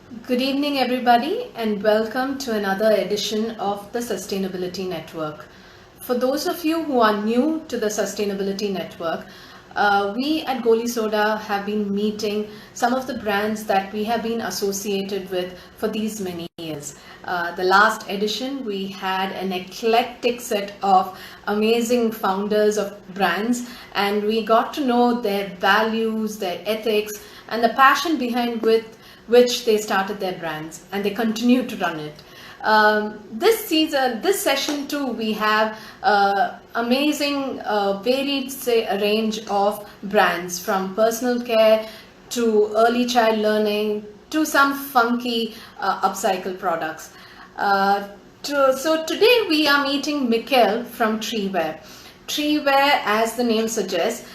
Good evening, everybody, and welcome to another edition of the Sustainability Network. For those of you who are new to the Sustainability Network, we at Goli Soda have been meeting some of the brands that we have been associated with for these many years. The last edition, we had an eclectic set of amazing founders of brands, and we got to know their values, their ethics, and the passion behind which they started their brands, and they continue to run it. This season, this session too, we have amazing, varied range of brands, from personal care to early child learning to some funky upcycle products. So today we are meeting Mikhail from TreeWear. TreeWear, as the name suggests,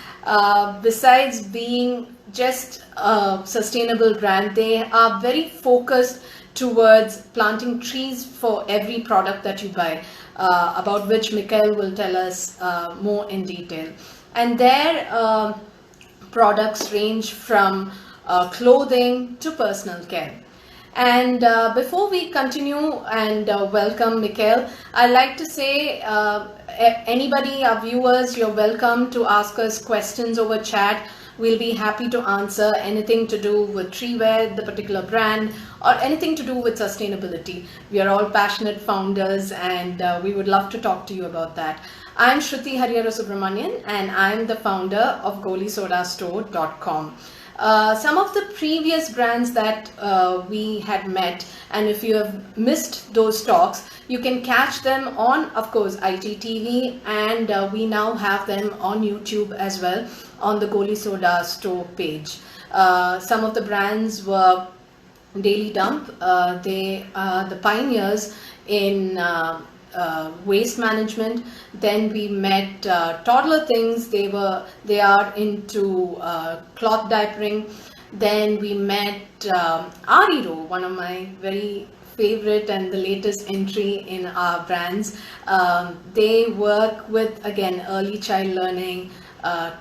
besides being just a sustainable brand, they are very focused towards planting trees for every product that you buy, about which Mikail will tell us more in detail. And their products range from clothing to personal care. And before we continue and welcome Mikhail, I'd like to say anybody, our viewers, you're welcome to ask us questions over chat. We'll be happy to answer anything to do with TreeWear, the particular brand, or anything to do with sustainability. We are all passionate founders, and we would love to talk to you about that. I'm Shruti Harihara Subramanian, and I'm the founder of golisodastore.com. Some of the previous brands that we had met, and if you have missed those talks, you can catch them on, of course, ITTV, and we now have them on YouTube as well on the Goli Soda store page. Some of the brands were Daily Dump. They are the pioneers in waste management. Then we met Toddler Things. They are into cloth diapering. Then we met Ariro, one of my very favorite and the latest entry in our brands. They work with, again, early child learning,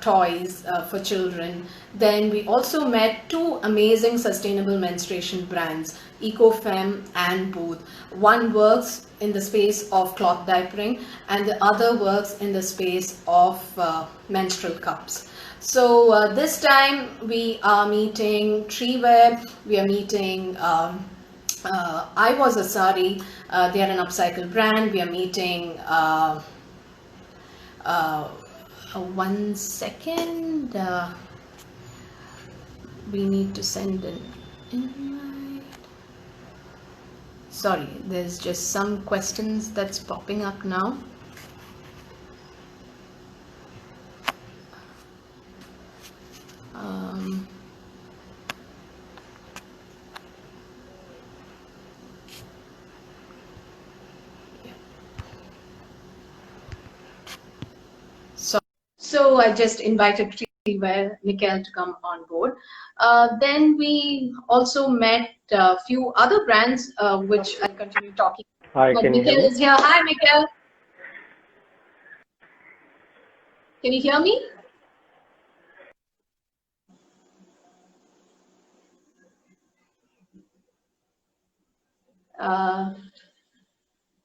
toys for children. Then we also met two amazing sustainable menstruation brands, EcoFem and Booth. One works in the space of cloth diapering, and the other works in the space of menstrual cups. So this time we are meeting TreeWear, we are meeting I Was a Sari, they are an upcycle brand. We are meeting one second, we need to send an invite. Sorry, there's just some questions that's popping up now. So I just invited TreeWear, Mikail, to come on board. Then we also met a few other brands, which I'll continue talking. Hi, But can you hear Mikail me? is here. Hi, Mikail. Can you hear me?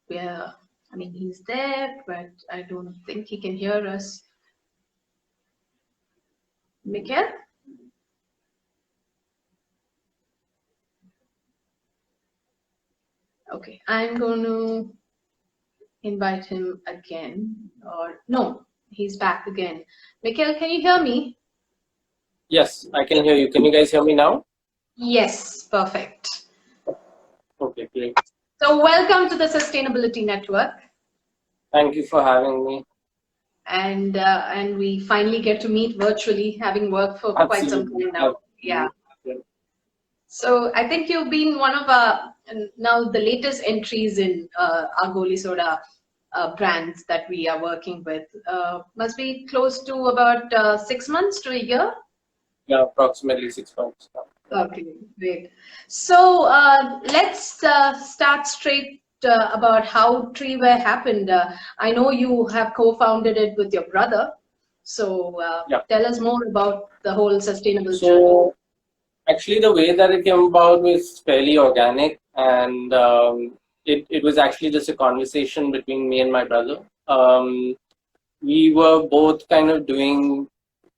Yeah, I mean, he's there, but I don't think he can hear us. Mikael? Okay, I'm going to invite him again. Or no, he's back again. Mikael, can you hear me? Yes, I can hear you. Can you guys hear me now? Yes, perfect. Okay, great. So welcome to the Sustainability Network. Thank you for having me. And we finally get to meet virtually, having worked for quite some time now. Yeah. So I think you've been one of our now the latest entries in our Goli Soda brands that we are working with. Must be close to about 6 months to a year. Yeah, approximately 6 months now. Okay, great. So let's start straight about how TreeWear happened. I know you have co-founded it with your brother. So Yeah. tell us more about the whole sustainable journey. So Actually, the way that it came about was fairly organic, and it was actually just a conversation between me and my brother. We were both kind of doing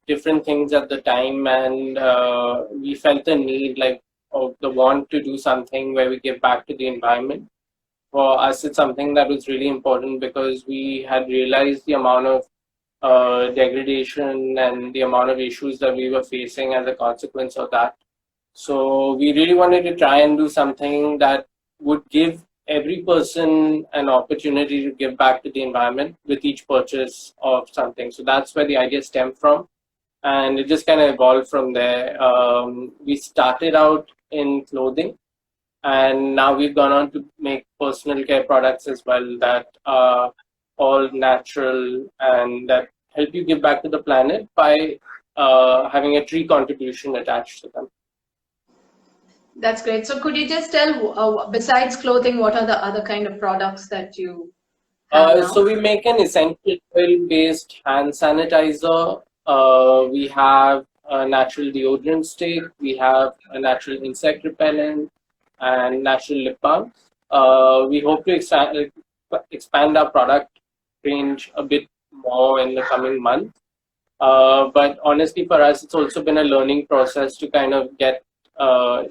different things at the time, and we felt the need, like, of the want to do something where we give back to the environment. For us, it's something that was really important because we had realized the amount of degradation and the amount of issues that we were facing as a consequence of that. So we really wanted to try and do something that would give every person an opportunity to give back to the environment with each purchase of something. So that's where the idea stemmed from. And it just kind of evolved from there. We started out in clothing, and now we've gone on to make personal care products as well that are all natural and that help you give back to the planet by having a tree contribution attached to them. That's great. So could you just tell, besides clothing, what are the other kind of products that you have now? So we make an essential oil-based hand sanitizer. We have a natural deodorant stick. We have a natural insect repellent and natural lip balms. We hope to expand our product range a bit more in the coming months. But honestly, for us, it's also been a learning process to kind of get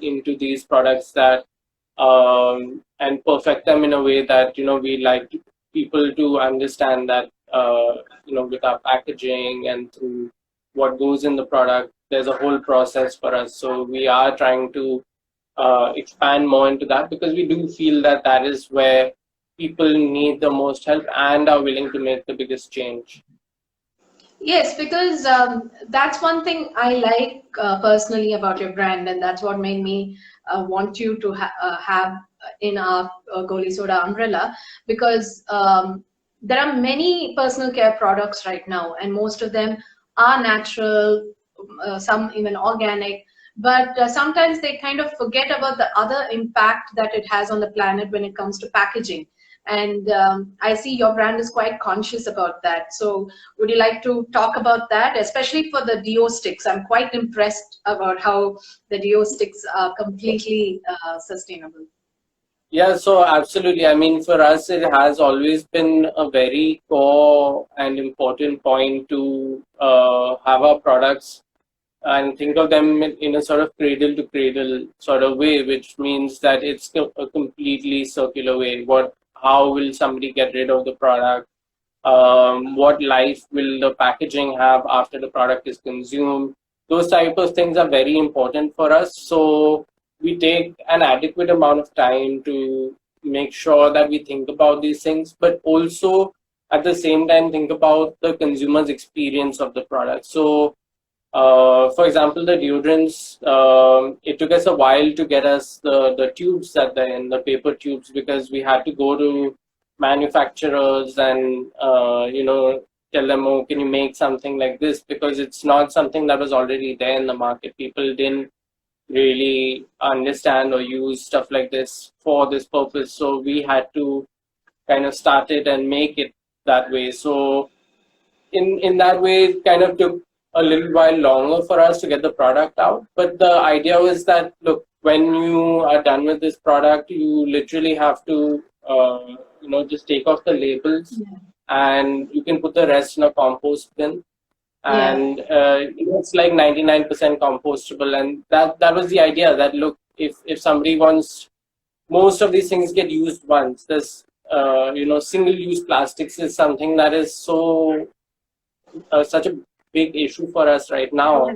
into these products that and perfect them in a way that we like people to understand that with our packaging and through what goes in the product, there's a whole process for us. So we are trying to expand more into that because we do feel that that is where people need the most help and are willing to make the biggest change. Yes, because that's one thing I like personally about your brand, and that's what made me want you to have in our Goli Soda umbrella, because there are many personal care products right now, and most of them are natural, some even organic, but sometimes they kind of forget about the other impact that it has on the planet when it comes to packaging. And I see your brand is quite conscious about that. So would you like to talk about that, especially for the Deo sticks? I'm quite impressed about how the Deo sticks are completely sustainable. Yeah, so absolutely. I mean, for us, it has always been a very core and important point to have our products and think of them in a sort of cradle to cradle sort of way, which means that it's a completely circular way. How will somebody get rid of the product? What life will the packaging have after the product is consumed? Those type of things are very important for us. So we take an adequate amount of time to make sure that we think about these things, but also at the same time think about the consumer's experience of the product. So for example, the deodorants, it took us a while to get us the tubes that they're in, the paper tubes, because we had to go to manufacturers and tell them, oh, can you make something like this? Because it's not something that was already there in the market. People didn't really understand or use stuff like this for this purpose. So we had to kind of start it and make it that way. So in that way, it kind of took a little while longer for us to get the product out. But the idea was that, look, when you are done with this product, you literally have to, just take off the labels, and you can put the rest in a compost bin. And it's like 99% compostable. And that was the idea, that, look, if somebody wants, most of these things get used once. This, single-use plastics is something that is such a big issue for us right now,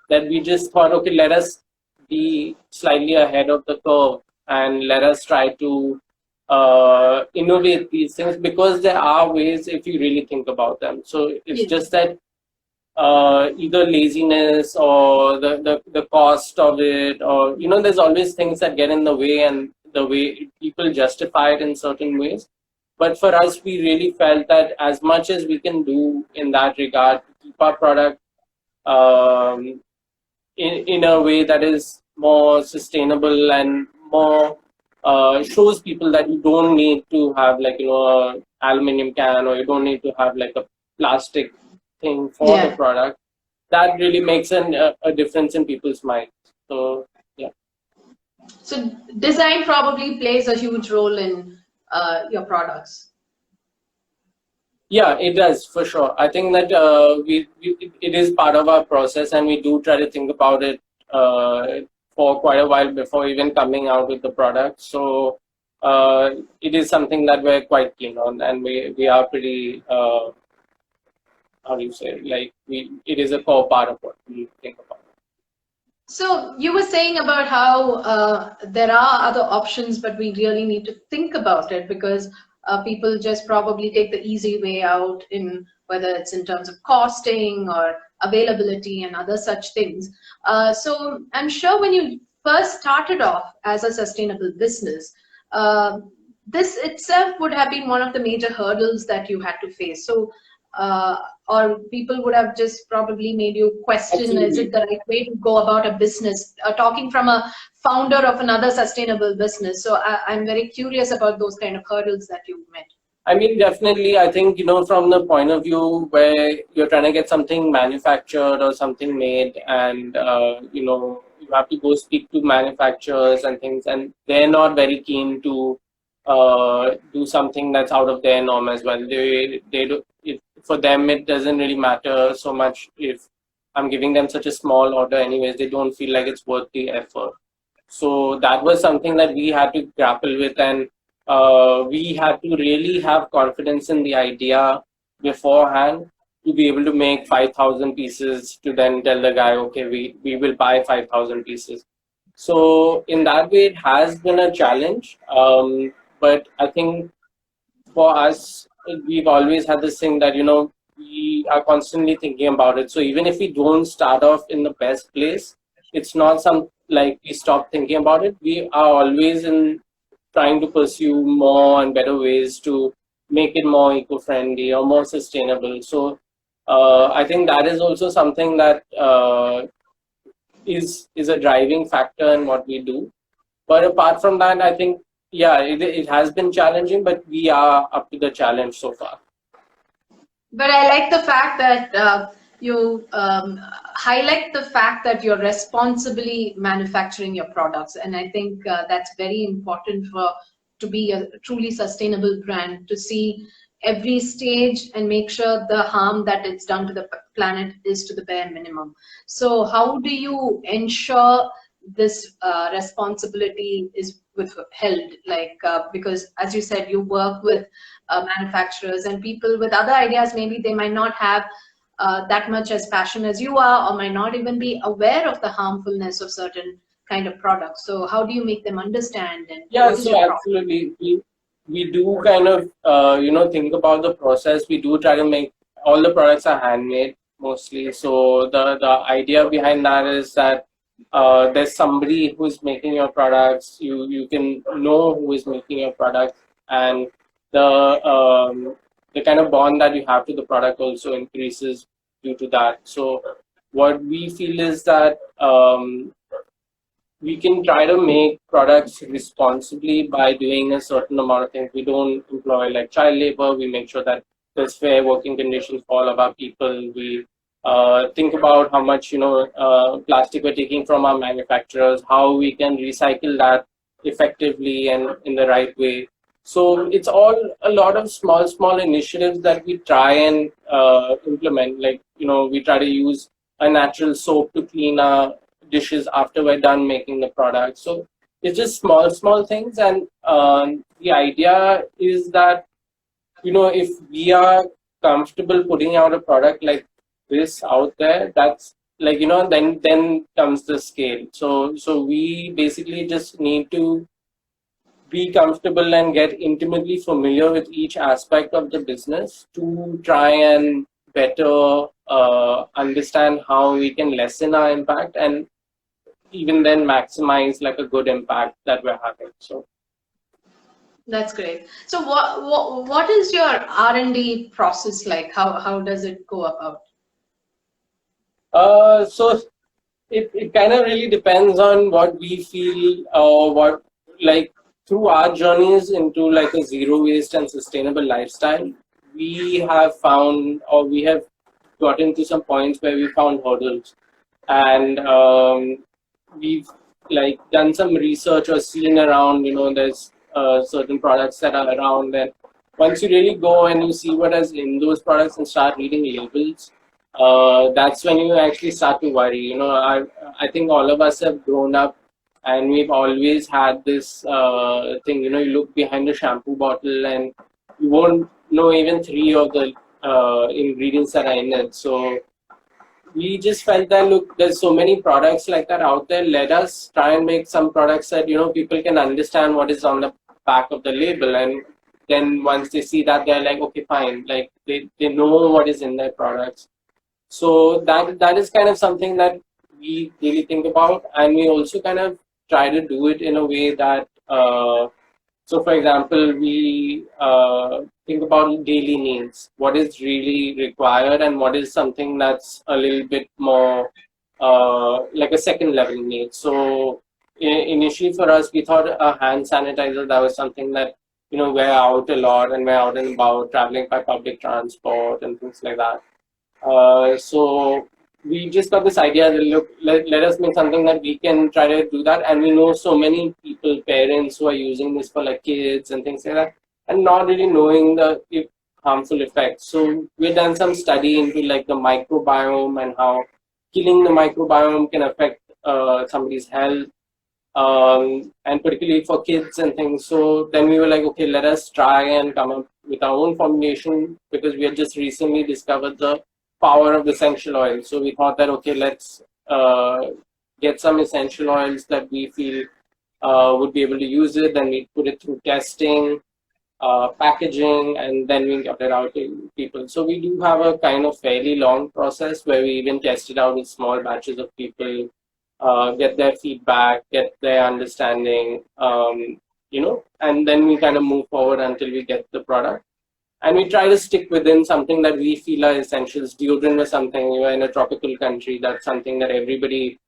that we just thought, okay, let us be slightly ahead of the curve and let us try to innovate these things, because there are ways if you really think about them. So it's just that either laziness or the cost of it, or there's always things that get in the way, and the way people justify it in certain ways. But for us, we really felt that as much as we can do in that regard, keep our product in a way that is more sustainable and more shows people that you don't need to have, like, a aluminum can, or you don't need to have like a plastic thing for the product. That really makes a difference in people's minds. So So design probably plays a huge role in your products. Yeah, it does for sure. I think that it is part of our process, and we do try to think about it for quite a while before even coming out with the product. So it is something that we're quite keen on, and we are pretty how do you say, like, we it is a core part of what we think about. So you were saying about how there are other options, but we really need to think about it because people just probably take the easy way out in whether it's in terms of costing or availability and other such things. So I'm sure when you first started off as a sustainable business, uh, this itself would have been one of the major hurdles that you had to face. So uh, or people would have just probably made you question, is it Absolutely. the right way to go about a business? Talking from a founder of another sustainable business. So I'm very curious about those kind of hurdles that you've met. I mean, definitely, I think, from the point of view where you're trying to get something manufactured or something made, and, you have to go speak to manufacturers and things, and they're not very keen to do something that's out of their norm as well. They do, for them, it doesn't really matter so much if I'm giving them such a small order anyways. They don't feel like it's worth the effort. So that was something that we had to grapple with, and we had to really have confidence in the idea beforehand to be able to make 5,000 pieces to then tell the guy, okay, we will buy 5,000 pieces. So in that way, it has been a challenge. But I think for us, we've always had this thing that, we are constantly thinking about it. So even if we don't start off in the best place, it's not some like we stop thinking about it. We are always in trying to pursue more and better ways to make it more eco-friendly or more sustainable. So I think that is also something that is a driving factor in what we do. But apart from that, I think, yeah, it has been challenging, but we are up to the challenge so far. But I like the fact that you highlight the fact that you're responsibly manufacturing your products, and I think that's very important for to be a truly sustainable brand, to see every stage and make sure the harm that it's done to the planet is to the bare minimum. So how do you ensure this responsibility is withheld? Like because as you said, you work with manufacturers and people with other ideas, maybe they might not have that much as passion as you are, or might not even be aware of the harmfulness of certain kind of products. So how do you make them understand, and Yeah, what is so your process? absolutely. We do kind of, think about the process. We do try to make all the products are handmade mostly. So the idea behind that is that there's somebody who's making your products. You can know who is making your product, and the kind of bond that you have to the product also increases due to that. So what we feel is that we can try to make products responsibly by doing a certain amount of things. We don't employ like child labor. We make sure that there's fair working conditions for all of our people. We think about how much plastic we're taking from our manufacturers, how we can recycle that effectively and in the right way. So it's all a lot of small initiatives that we try and implement. Like, we try to use a natural soap to clean our dishes after we're done making the product. So it's just small things, and the idea is that if we are comfortable putting out a product like this out there, that's like then comes the scale. So we basically just need to be comfortable and get intimately familiar with each aspect of the business to try and better understand how we can lessen our impact and even then maximize like a good impact that we're having. So That's great. So what is your R&D process like? How does it go about? so it kind of really depends on what we feel or what, like, through our journeys into like a zero waste and sustainable lifestyle, we have found, or we have gotten to some points where we found hurdles, and we've like done some research or seen around, there's certain products that are around, and once you really go and you see what is in those products and start reading labels, that's when you actually start to worry. I think all of us have grown up and we've always had this thing. You look behind the shampoo bottle and you won't know even three of the ingredients that are in it. So we just felt that, look, there's so many products like that out there. Let us try and make some products that people can understand what is on the back of the label, and then once they see that, they're like, okay, fine, like they know what is in their products. So that is kind of something that we really think about, and we also kind of try to do it in a way that so, for example, we think about daily needs, what is really required, and what is something that's a little bit more like a second level need. So, initially for us, we thought a hand sanitizer, that was something that, we're out a lot and we're out and about, traveling by public transport and things like that. So we just got this idea that, look, let us make something that we can try to do that. And we know so many people, parents who are using this for like kids and things like that, and not really knowing the harmful effects. So we've done some study into like the microbiome and how killing the microbiome can affect somebody's health, and particularly for kids and things. So then we were like, okay, let us try and come up with our own formulation, because we had just recently discovered the power of essential oils. So we thought that, okay, let's get some essential oils that we feel would be able to use it. Then we put it through testing, packaging, and then we got it out to people. So we do have a kind of fairly long process where we even test it out with small batches of people, get their feedback, get their understanding, and then we kind of move forward until we get the product. And we try to stick within something that we feel are essentials. Deodorant or something, you're in a tropical country, that's something that everybody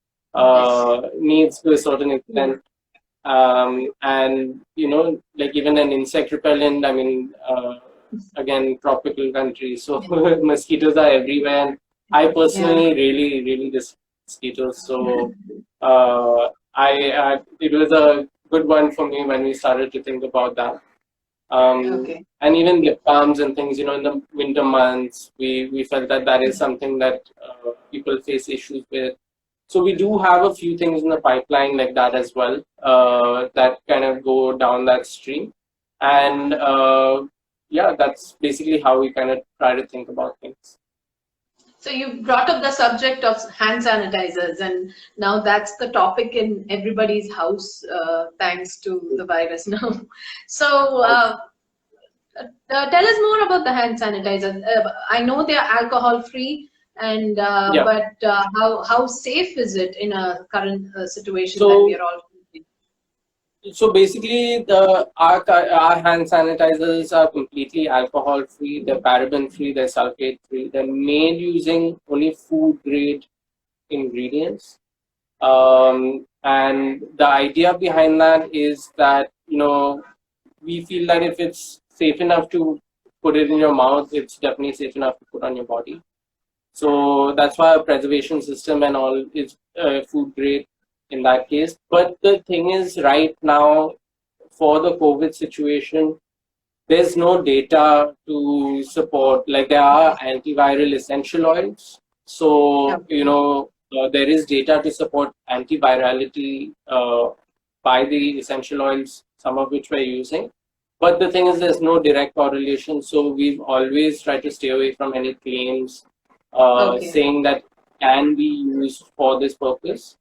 needs to a certain extent. And, like even an insect repellent, I mean, again, tropical country, so mosquitoes are everywhere. And I personally really, really dislike mosquitoes. So it was a good one for me when we started to think about that. And even lip balms and things, in the winter months, we felt that is something that people face issues with. So we do have a few things in the pipeline like that as well, that kind of go down that stream. And yeah, that's basically how we kind of try to think about things. So you brought up the subject of hand sanitizers, and now that's the topic in everybody's house, thanks to the virus now. So tell us more about the hand sanitizers. I know they are alcohol free, and but how safe is it in a current situation that we are all facing? So basically, our hand sanitizers are completely alcohol free. They're paraben free. They're sulfate free. They're made using only food grade ingredients. And the idea behind that is that we feel that if it's safe enough to put it in your mouth, it's definitely safe enough to put on your body. So that's why our preservation system and all is food grade in that case. But the thing is, right now, for the COVID situation, there's no data to support, like there are antiviral essential oils. So, there is data to support antivirality by the essential oils, some of which we're using. But the thing is, there's no direct correlation. So we've always tried to stay away from any claims saying that can be used for this purpose.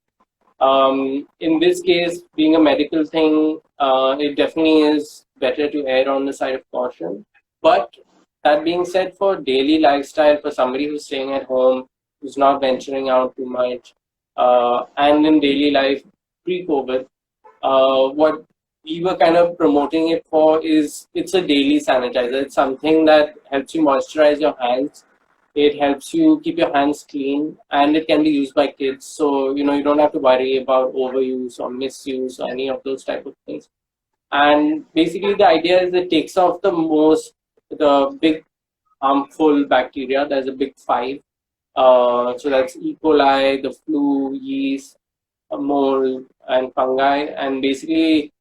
In this case, being a medical thing, it definitely is better to err on the side of caution. But that being said, for daily lifestyle, for somebody who's staying at home, who's not venturing out too much, and in daily life pre-COVID, what we were kind of promoting it for is it's a daily sanitizer. It's something that helps you moisturize your hands. It helps you keep your hands clean, and it can be used by kids. So, you don't have to worry about overuse or misuse or any of those type of things. And basically the idea is it takes off the big harmful bacteria. There's a big five. So that's E. coli, the flu, yeast, mold and fungi, and basically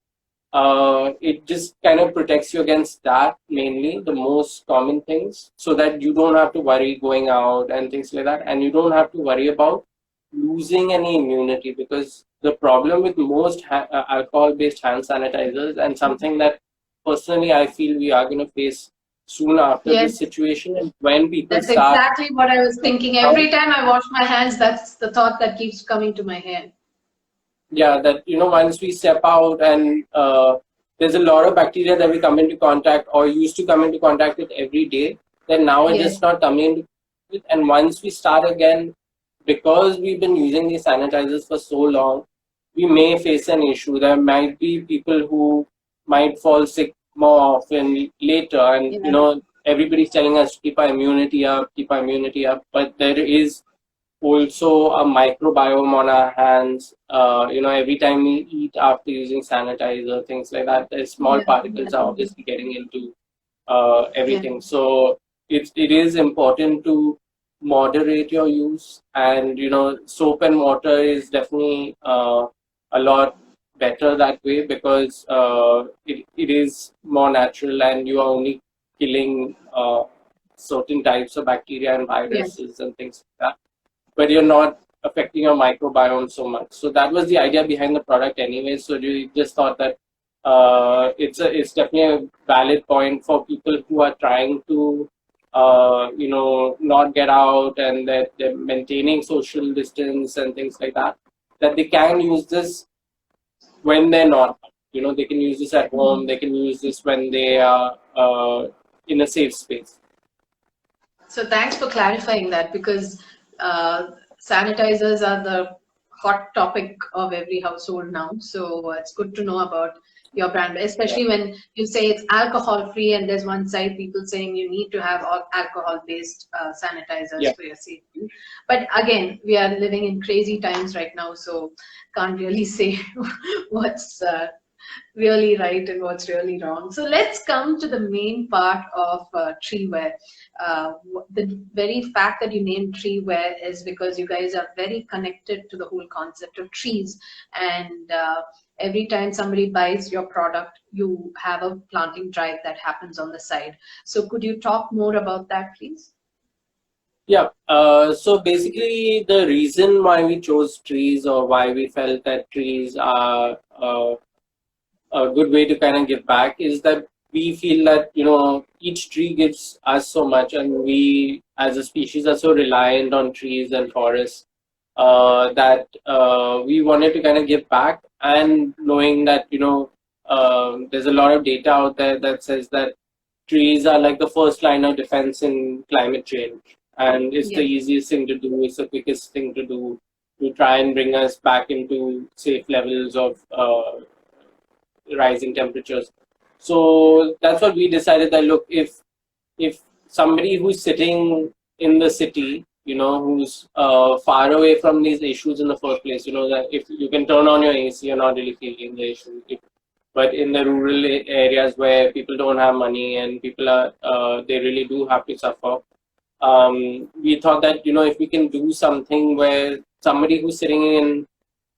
it just kind of protects you against that, mainly the most common things, so that you don't have to worry going out and things like that, and you don't have to worry about losing any immunity, because the problem with most alcohol-based hand sanitizers, and something that personally I feel we are going to face soon after Yes, this situation, and when people that's start, exactly what I was thinking. Every time I wash my hands, that's the thought that keeps coming to my head. yeah, that once we step out, and there's a lot of bacteria that we come into contact or used to come into contact with every day, then now it's Yes. just not coming into with. And once we start again, because we've been using these sanitizers for so long, we may face an issue. There might be people who might fall sick more often later, and Yeah. everybody's telling us to keep our immunity up, keep our immunity up, but there is also a microbiome on our hands. Every time we eat after using sanitizer, things like that, the small Yeah. particles are Yeah. obviously getting into Yeah. everything. So it is important to moderate your use, and soap and water is definitely a lot better that way, because it is more natural, and you are only killing certain types of bacteria and Yes. viruses and things like that, but you're not affecting your microbiome so much. So that was the idea behind the product anyway. So we just thought that it's definitely a valid point for people who are trying to not get out, and that they're maintaining social distance and things like that, that they can use this when they're not. They can use this at home. They can use this when they are in a safe space. So thanks for clarifying that, because uh, sanitizers are the hot topic of every household now. So it's good to know about your brand, Yeah. especially when you say it's alcohol free, and there's one side people saying you need to have all alcohol based sanitizers Yeah. for your safety. But again, we are living in crazy times right now, so can't really say what's really right and what's really wrong. So let's come to the main part of TreeWear. The very fact that you named TreeWear is because you guys are very connected to the whole concept of trees, and every time somebody buys your product, you have a planting drive that happens on the side. So could you talk more about that, please? Yeah. So basically, the reason why we chose trees, or why we felt that trees are a good way to kind of give back, is that we feel that each tree gives us so much, and we as a species are so reliant on trees and forests, that we wanted to kind of give back, and knowing that there's a lot of data out there that says that trees are like the first line of defense in climate change, and it's the Yeah. easiest thing to do, it's the quickest thing to do, to try and bring us back into safe levels of rising temperatures. So that's what we decided, that look, if somebody who's sitting in the city, who's far away from these issues in the first place, that if you can turn on your AC, you're not really feeling the issue. But in the rural areas where people don't have money, and people are they really do have to suffer, we thought that if we can do something where somebody who's sitting in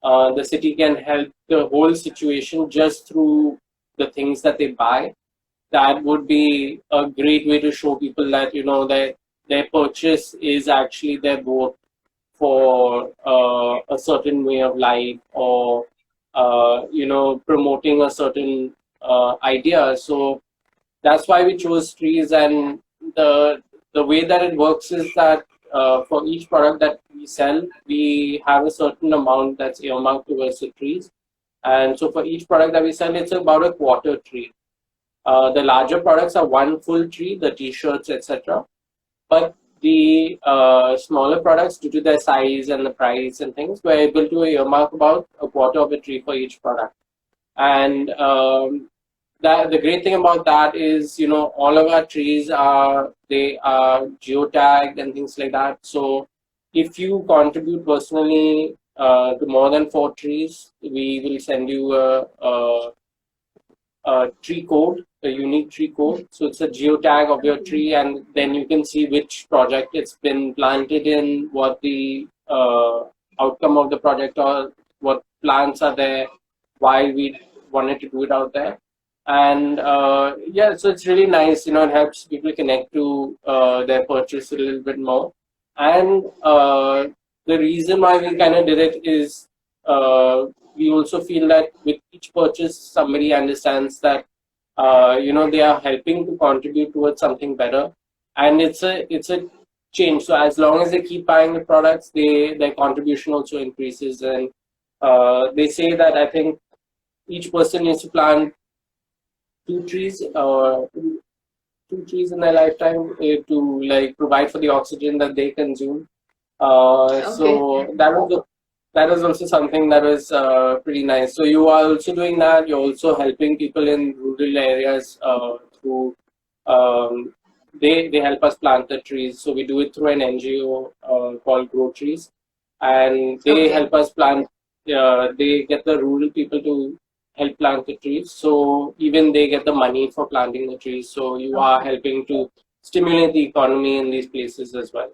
the city can help the whole situation just through the things that they buy, that would be a great way to show people that that their purchase is actually their vote for a certain way of life, or promoting a certain idea. So that's why we chose trees. And the way that it works is that for each product that we sell, we have a certain amount that's earmarked towards the trees. And so for each product that we sell, it's about a quarter tree. The larger products are one full tree, the t-shirts, etc. But the smaller products, due to their size and the price and things, we're able to earmark about a quarter of a tree for each product. And that the great thing about that is, all of our trees are geotagged and things like that. So if you contribute personally to more than 4 trees, we will send you a tree code, a unique tree code. So it's a geotag of your tree, and then you can see which project it's been planted in, what the outcome of the project what plants are there, why we wanted to do it out there. And yeah, so it's really nice. It helps people connect to their purchase a little bit more. And the reason why we kind of did it is we also feel that with each purchase, somebody understands that they are helping to contribute towards something better, and it's a change. So as long as they keep buying the products, their contribution also increases. And they say that I think each person needs to plant two trees or two trees in their lifetime to like provide for the oxygen that they consume. So Okay. that was also something that was pretty nice. So you are also doing that. You're also helping people in rural areas through they help us plant the trees. So we do it through an NGO called Grow Trees, and they Okay. help us plant. They get the rural people to help plant the trees. So even they get the money for planting the trees. So you are Okay. helping to stimulate the economy in these places as well.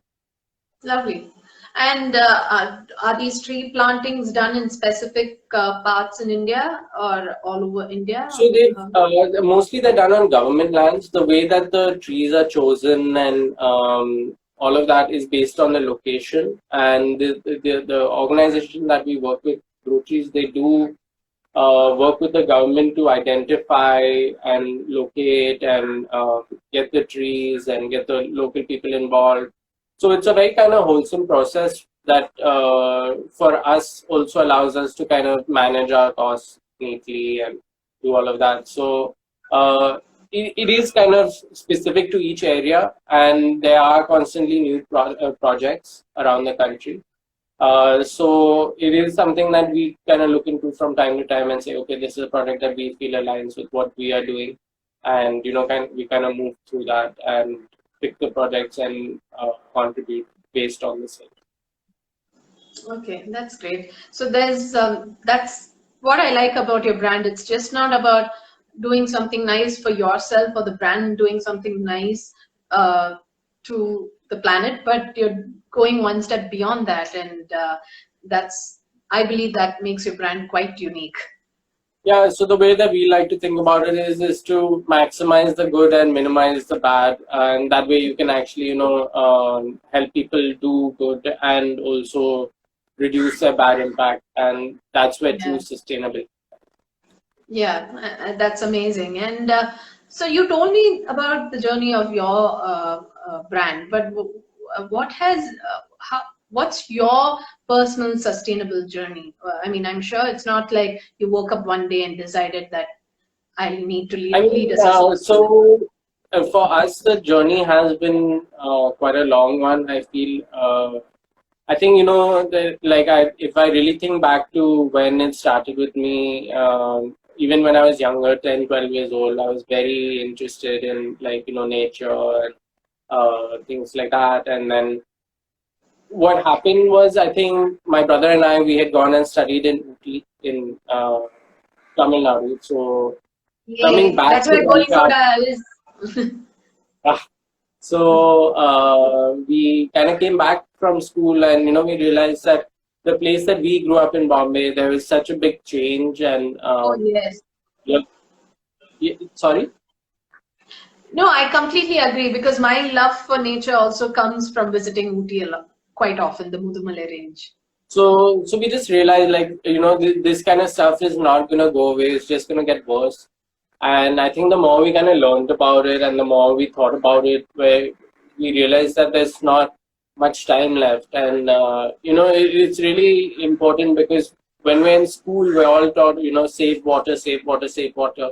Lovely. And are these tree plantings done in specific parts in India or all over India? So mostly they're done on government lands. The way that the trees are chosen and all of that is based on the location. And the organization that we work with, Grow Trees, they do work with the government to identify and locate and get the trees and get the local people involved. So it's a very kind of wholesome process that for us also allows us to kind of manage our costs neatly and do all of that. So it is kind of specific to each area, and there are constantly new projects around the country. So it is something that we kind of look into from time to time and say, okay, this is a product that we feel aligns with what we are doing, and we kind of move through that and pick the projects and contribute based on the same. Okay, that's great. So that's what I like about your brand. It's just not about doing something nice for yourself or the brand doing something nice to the planet, but you're going one step beyond that, and that's I believe that makes your brand quite unique. Yeah, so the way that we like to think about it is to maximize the good and minimize the bad, and that way you can actually help people do good and also reduce their bad impact, and that's where true Yeah. sustainability. Yeah, that's amazing. And so you told me about the journey of your brand, but what has what's your personal sustainable journey? I mean, I'm sure it's not like you woke up one day and decided that I need to I lead mean, a sustainable. for us, the journey has been quite a long one. I feel. I think if I really think back to when it started with me, even when I was younger, 10, 12 years old, I was very interested in nature and things like that. And then what happened was, I think my brother and I, we had gone and studied in Uti in Tamil Nadu. So coming Yay, back that's to where Goli Lanka, Soda is. so we kind of came back from school, and we realized that the place that we grew up in Bombay, there was such a big change, and Oh, yes. yeah, sorry. No, I completely agree because my love for nature also comes from visiting Ooty a lot, quite often, the Mudumalai range. So we just realized this kind of stuff is not gonna go away. It's just gonna get worse. And I think the more we kind of learned about it and the more we thought about it, where we realized that there's not much time left. And it's really important because when we're in school, we're all taught save water, save water, save water.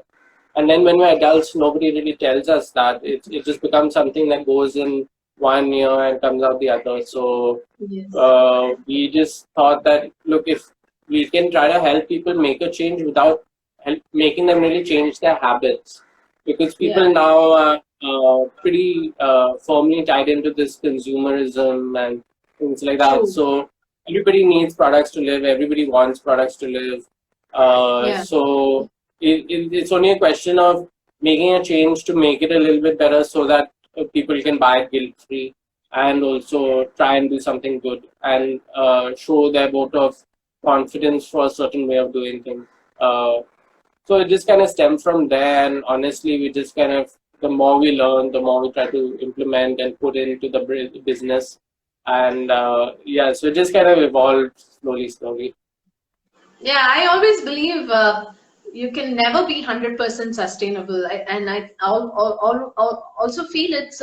And then when we're adults, nobody really tells us that. It just becomes something that goes in one ear and comes out the other. So Yes. we just thought that, look, if we can try to help people make a change without making them really change their habits, because Yeah, people now are pretty firmly tied into this consumerism and things like that. true. So everybody needs products to live. Everybody wants products to live. Yeah, So it's only a question of making a change to make it a little bit better so that people can buy it guilt free and also try and do something good and show their vote of confidence for a certain way of doing things. So it just kind of stemmed from there, and honestly, we just kind of, the more we learn, the more we try to implement and put into the business, and yeah, so it just kind of evolved slowly, slowly. Yeah, I always believe you can never be 100% sustainable, and also feel it's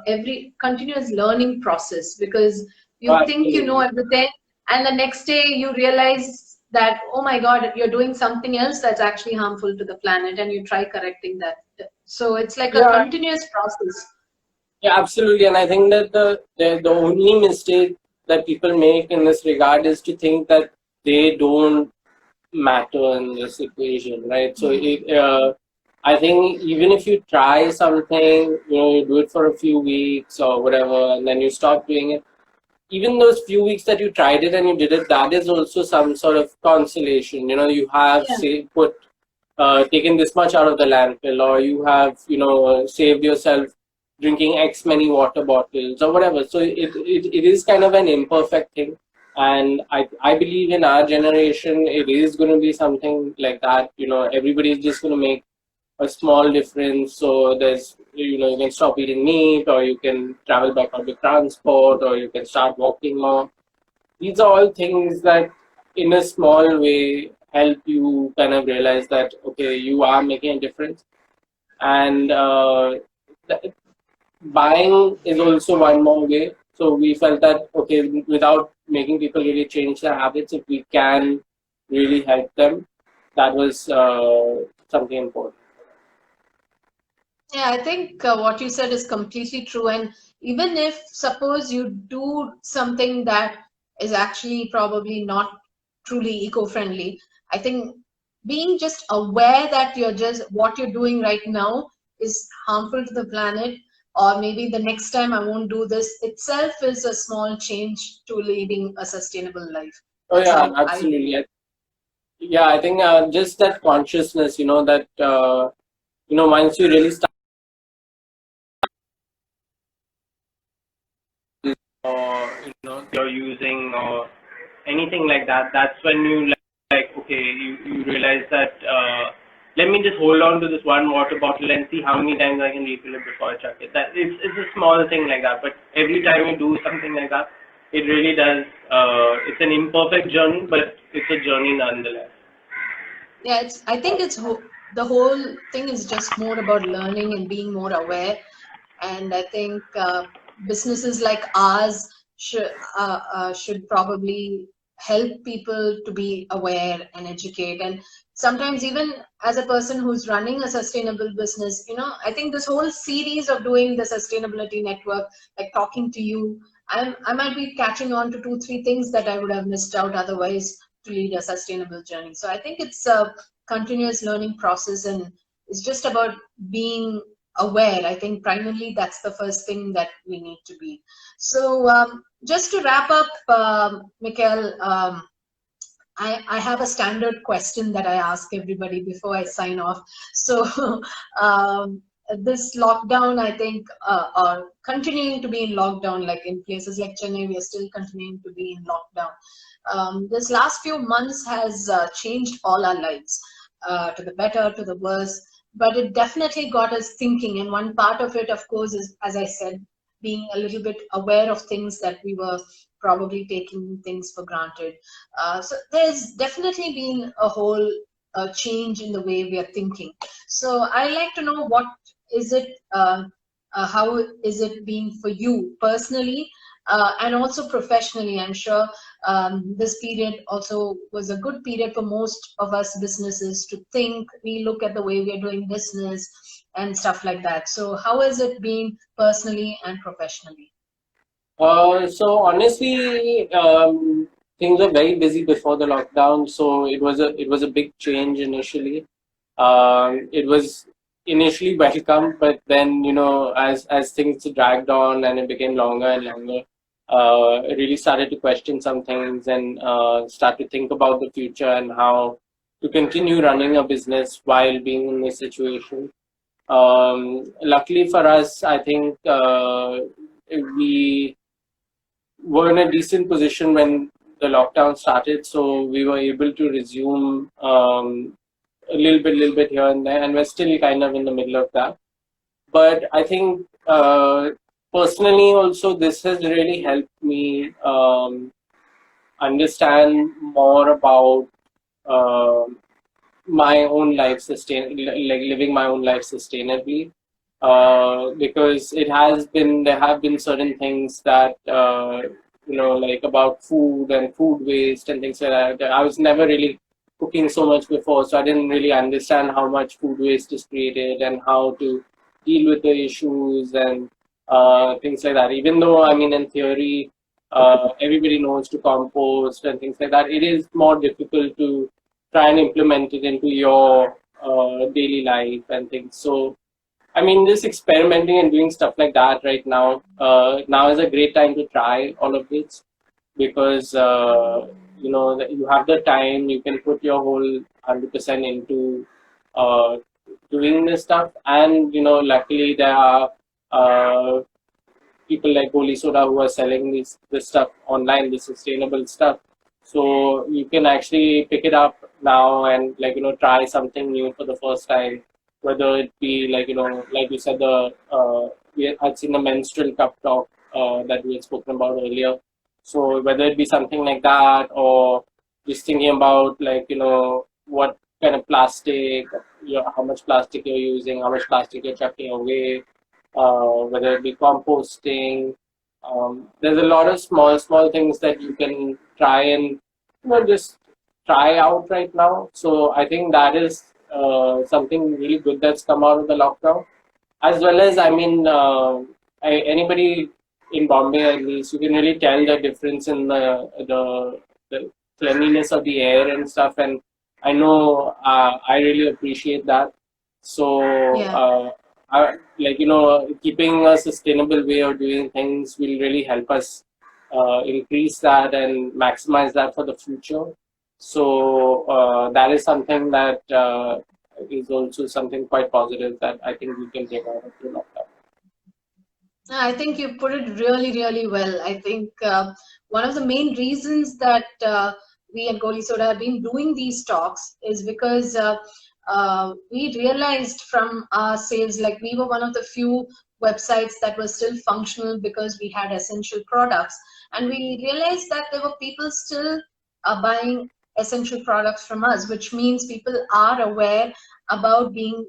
every continuous learning process, because Oh, you think you know absolutely. everything, and the next day you realize that, oh my God, you're doing something else that's actually harmful to the planet, and you try correcting that. So it's like a Yeah, continuous process. yeah, absolutely. And I think that the only mistake that people make in this regard is to think that they don't matter in this equation, right? So I think even if you try something, you do it for a few weeks or whatever, and then you stop doing it. Even those few weeks that you tried it and you did it, that is also some sort of consolation. You have Yeah. say put taken this much out of the landfill, or you have saved yourself drinking X many water bottles or whatever. So it is kind of an imperfect thing, and I believe in our generation it is going to be something like that. Everybody is just going to make a small difference. So there's, you can stop eating meat, or you can travel by public transport, or you can start walking more. These are all things that, in a small way, help you kind of realize that, okay, you are making a difference. And buying is also one more way. So we felt that, okay, without making people really change their habits, if we can really help them, that was something important. Yeah, I think what you said is completely true. And even if, suppose you do something that is actually probably not truly eco-friendly, I think being just aware that what you're doing right now is harmful to the planet, or maybe the next time I won't do this itself, is a small change to leading a sustainable life. Oh That's yeah, how I do. absolutely. Yeah, I think just that consciousness, that once you really start, or you're using or anything like that, that's when you like, okay, you realize that, let me just hold on to this one water bottle and see how many times I can refill it before I chuck it. That it's a small thing like that, but every time you do something like that, it really does. It's an imperfect journey, but it's a journey nonetheless. Yeah, I think the whole thing is just more about learning and being more aware. And I think businesses like ours should probably help people to be aware and educate. And sometimes, even as a person who's running a sustainable business, I think this whole series of doing the sustainability network, like talking to you, I might be catching on to two, three things that I would have missed out otherwise to lead a sustainable journey. So I think it's a continuous learning process, and it's just about being aware. I think primarily that's the first thing that we need to be. So just to wrap up, Mikhail, I have a standard question that I ask everybody before I sign off. So this lockdown, I think, or continuing to be in lockdown, like in places like Chennai, we are still continuing to be in lockdown. This last few months has changed all our lives, to the better, to the worse, but it definitely got us thinking. And one part of it, of course, is, as I said, being a little bit aware of things that we were probably taking things for granted. So there's definitely been a whole change in the way we are thinking. So I like to know, what is it, how is it been for you personally, and also professionally? I'm sure this period also was a good period for most of us businesses to think, look at the way we are doing business and stuff like that. So how has it been personally and professionally? So honestly, things were very busy before the lockdown, so it was a big change initially. It was initially welcome, but then, as things dragged on and it became longer and longer, I really started to question some things, and start to think about the future and how to continue running a business while being in this situation. Luckily for us, I think we were in a decent position when the lockdown started, so we were able to resume a little bit here and there, and we're still kind of in the middle of that. But I think personally also this has really helped me understand more about my own life like living my own life sustainably, because there have been certain things that like about food and food waste and things like that I was never really cooking so much before, so I didn't really understand how much food waste is created and how to deal with the issues and things like that. Even though, I mean, in theory, everybody knows to compost and things like that, it is more difficult to try and implement it into your daily life and things. So, I mean, just experimenting and doing stuff like that right now. Now is a great time to try all of this because you have the time. You can put your whole 100% into uh, doing this stuff, and luckily there are people like Goli Soda who are selling this stuff online, this sustainable stuff. So you can actually pick it up now and try something new for the first time. Whether it be like you said, I'd seen the menstrual cup talk that we had spoken about earlier. So whether it be something like that or just thinking about what kind of plastic, how much plastic you're using, how much plastic you're chucking away, whether it be composting. There's a lot of small things that you can try and just try out right now. So I think that is something really good that's come out of the lockdown, as well as I mean, anybody in Bombay at least, you can really tell the difference in the cleanliness of the air and stuff. And I know I really appreciate that. So Yeah. keeping a sustainable way of doing things will really help us increase that and maximize that for the future. So that is something that is also something quite positive that I think we can take out of the lockdown. I think you put it really, really well. I think one of the main reasons that we at Goli Soda have been doing these talks is because we realized from our sales, like we were one of the few websites that were still functional because we had essential products. And we realized that there were people still buying essential products from us, which means people are aware about being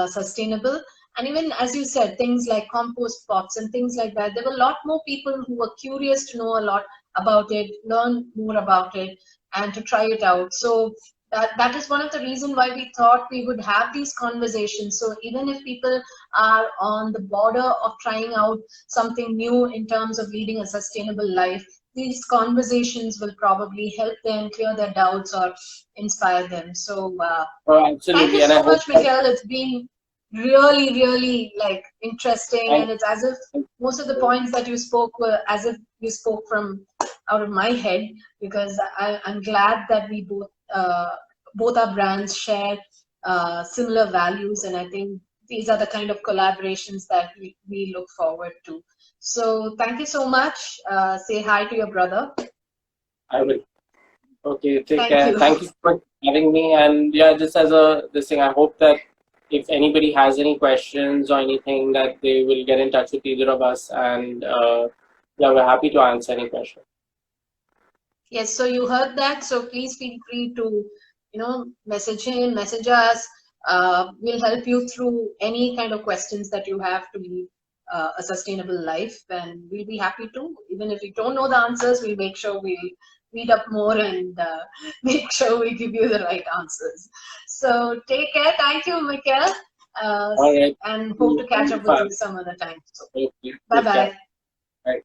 sustainable. And even as you said, things like compost pots and things like that, there were a lot more people who were curious to know a lot about it, learn more about it, and to try it out. So that is one of the reasons why we thought we would have these conversations. So even if people are on the border of trying out something new in terms of leading a sustainable life, these conversations will probably help them clear their doubts or inspire them. So Oh, thank you absolutely, and I so hope much, that. Mikhail. It's been really, really like interesting, And and it's as if most of the points that you spoke were as if you spoke from out of my head, because I'm glad that we both our brands share similar values, and I think these are the kind of collaborations that we look forward to. So thank you so much. Say hi to your brother. I will. Okay, take Thank care. you. Thank you so much for having me. And yeah, just as a this thing, I hope that if anybody has any questions or anything, that they will get in touch with either of us, and yeah, we're happy to answer any question. Yes, so you heard that. So please feel free to, message him, message us. We'll help you through any kind of questions that you have to lead a sustainable life, and we'll be happy to. Even if you don't know the answers, we'll make sure we read up more and make sure we give you the right answers. So take care. Thank you, Mikail, uh, All right. and hope to catch up with Bye. you some other time. So Okay. bye Take care. bye. Bye.